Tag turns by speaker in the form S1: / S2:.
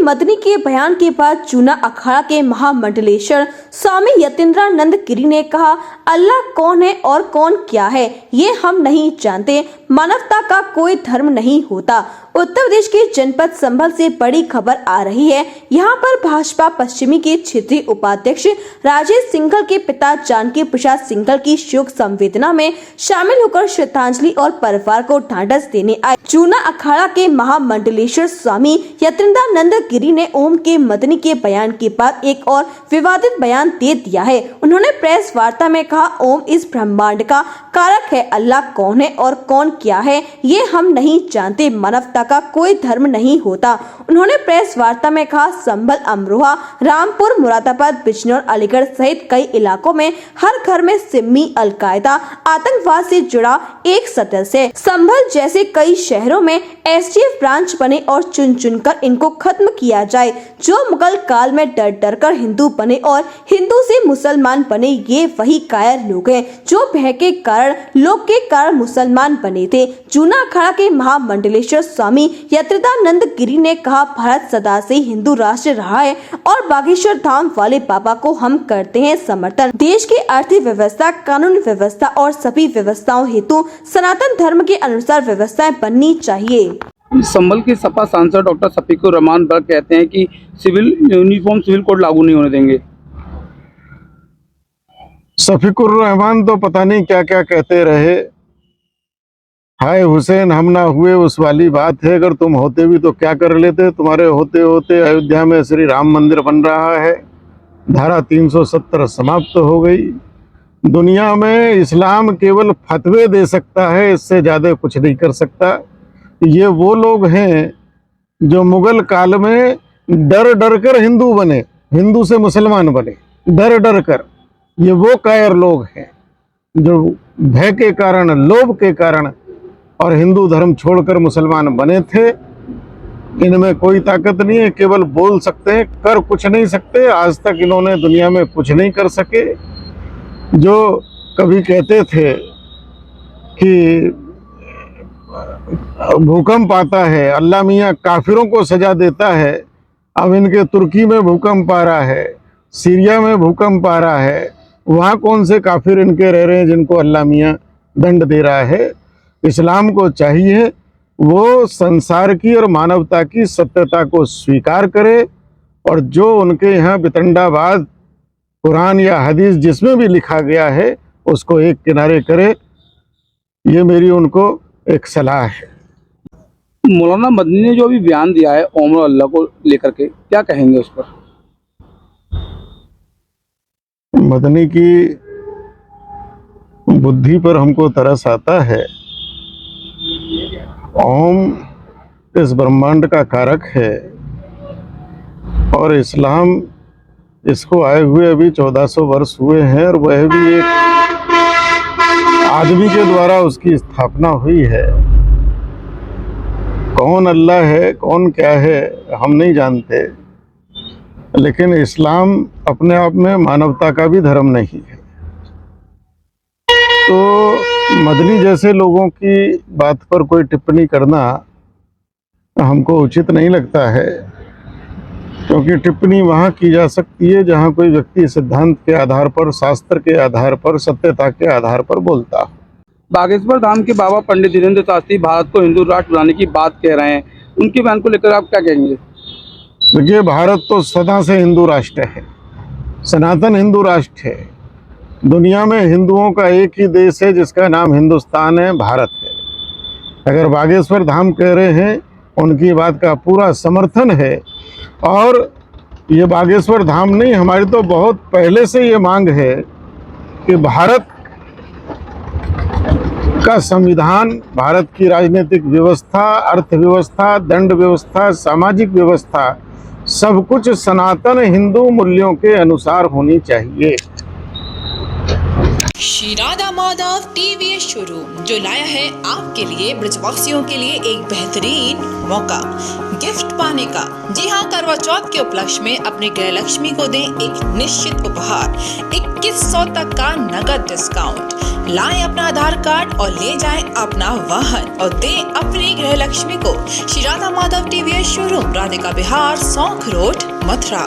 S1: मदनी के बयान के बाद जूना अखाड़ा के महामंडलेश्वर स्वामी यतीन्द्रानंद गिरी ने कहा, अल्लाह कौन है और कौन क्या है ये हम नहीं जानते। मानवता का कोई धर्म नहीं होता। उत्तर प्रदेश के जनपद संभल से बड़ी खबर आ रही है। यहाँ पर भाजपा पश्चिमी के क्षेत्रीय उपाध्यक्ष राजेश सिंघल के पिता जानकी प्रसाद सिंघल की शोक संवेदना में शामिल होकर श्रद्धांजलि और परिवार को ढांढस देने आए। जूना अखाड़ा के महामंडलेश्वर स्वामी यतीन्द्रानंद गिरी ने ओम के मदनी के बयान के बाद एक और विवादित बयान दे दिया है। उन्होंने प्रेस वार्ता में कहा, ओम इस ब्रह्मांड का कारक है। अल्लाह कौन है और कौन क्या है ये हम नहीं जानते। मानवता का कोई धर्म नहीं होता। उन्होंने प्रेस वार्ता में कहा, संभल, अमरोहा, रामपुर, मुरादाबाद, बिजनौर, अलीगढ़ सहित कई इलाकों में हर घर में सिम्मी अलकायदा आतंकवाद से जुड़ा एक सदस्य है। संभल जैसे कई शहरों में एसटीएफ ब्रांच बने और चुन चुनकर इनको खत्म किया जाए। जो मुगल काल में डर डर कर हिंदू बने और हिंदू से मुसलमान बने, ये वही कायर लोग हैं जो भय के कारण, लोग के कारण मुसलमान बने थे। जूना अखाड़ा के महामंडलेश्वर स्वामी यतीन्द्रानंद गिरी ने कहा, भारत सदा से हिंदू राष्ट्र रहा है और बागेश्वर धाम वाले बाबा को हम करते हैं समर्थन। देश की अर्थव्यवस्था, कानून व्यवस्था और सभी व्यवस्थाओं हेतु सनातन धर्म के अनुसार व्यवस्थाएं बननी चाहिए।
S2: संभल के सपा सांसद डॉक्टर शफीकुर रहमान बर्क कहते हैं कि सिविल यूनिफॉर्म सिविल कोड लागू नहीं होने देंगे।
S3: शफीकुर रहमान तो पता नहीं क्या क्या कहते रहे। हाय हुसैन हम ना हुए उस वाली बात है। अगर तुम होते भी तो क्या कर लेते। तुम्हारे होते होते अयोध्या में श्री राम मंदिर बन रहा है। धारा 370 समाप्त हो गई। दुनिया में इस्लाम केवल फतवे दे सकता है, इससे ज़्यादा कुछ नहीं कर सकता। ये वो लोग हैं जो मुगल काल में डर डर कर हिंदू बने, हिंदू से मुसलमान बने, डर डर कर। ये वो कायर लोग हैं जो भय के कारण, लोभ के कारण और हिंदू धर्म छोड़कर मुसलमान बने थे। इनमें कोई ताकत नहीं है, केवल बोल सकते हैं, कर कुछ नहीं सकते। आज तक इन्होंने दुनिया में कुछ नहीं कर सके। जो कभी कहते थे कि भूकंप आता है, अल्लाह मियाँ काफिरों को सजा देता है। अब इनके तुर्की में भूकंप आ रहा है, सीरिया में भूकंप आ रहा है। वहाँ कौन से काफिर इनके रह रहे हैं जिनको अल्लाह मियाँ दंड दे रहा है। इस्लाम को चाहिए वो संसार की और मानवता की सत्यता को स्वीकार करे और जो उनके यहाँ वितंडावाद, कुरान या हदीस जिसमें भी लिखा गया है उसको एक किनारे करे। ये मेरी उनको एक सलाह है।
S2: मौलाना मदनी ने जो अभी बयान दिया है ओम और अल्लाह को लेकर के, क्या कहेंगे उस पर?
S3: मदनी की बुद्धि पर हमको तरस आता है। ओम इस ब्रह्मांड का कारक है और इस्लाम इसको आए हुए अभी 1400 वर्ष हुए हैं और वह भी एक आदमी के द्वारा उसकी स्थापना हुई है। कौन अल्लाह है, कौन क्या है हम नहीं जानते, लेकिन इस्लाम अपने आप में मानवता का भी धर्म नहीं है। तो मदनी जैसे लोगों की बात पर कोई टिप्पणी करना हमको उचित नहीं लगता है, क्योंकि टिप्पणी वहाँ की जा सकती है जहाँ कोई व्यक्ति सिद्धांत के आधार पर, शास्त्र के आधार पर, सत्यता के आधार पर बोलता हो।
S2: बागेश्वर धाम के बाबा पंडित धीरेन्द्र शास्त्री भारत को हिंदू राष्ट्र बनाने की बात कह रहे हैं, उनके बयान को लेकर आप क्या कहेंगे?
S3: देखिए, भारत तो सदा से हिंदू राष्ट्र है, सनातन हिंदू राष्ट्र है। दुनिया में हिंदुओं का एक ही देश है जिसका नाम हिंदुस्तान है, भारत है। अगर बागेश्वर धाम कह रहे हैं, उनकी बात का पूरा समर्थन है। और ये बागेश्वर धाम नहीं, हमारी तो बहुत पहले से ये मांग है कि भारत का संविधान, भारत की राजनीतिक व्यवस्था, अर्थव्यवस्था, दंड व्यवस्था, सामाजिक व्यवस्था, सब कुछ सनातन हिंदू मूल्यों के अनुसार होनी चाहिए।
S4: श्री राधा माधव टीवीएस शोरूम जो लाया है आपके लिए ब्रजवासियों के लिए एक बेहतरीन मौका गिफ्ट पाने का। जी हाँ, करवा चौथ के उपलक्ष्य में अपने गृह लक्ष्मी को दें एक निश्चित उपहार, 2100 तक का नगद डिस्काउंट। लाएं अपना आधार कार्ड और ले जाएं अपना वाहन और दें अपनी गृह लक्ष्मी को। Shri Radha Madhav TVS showroom, Radhika Bihar, Saunkh road, Mathura.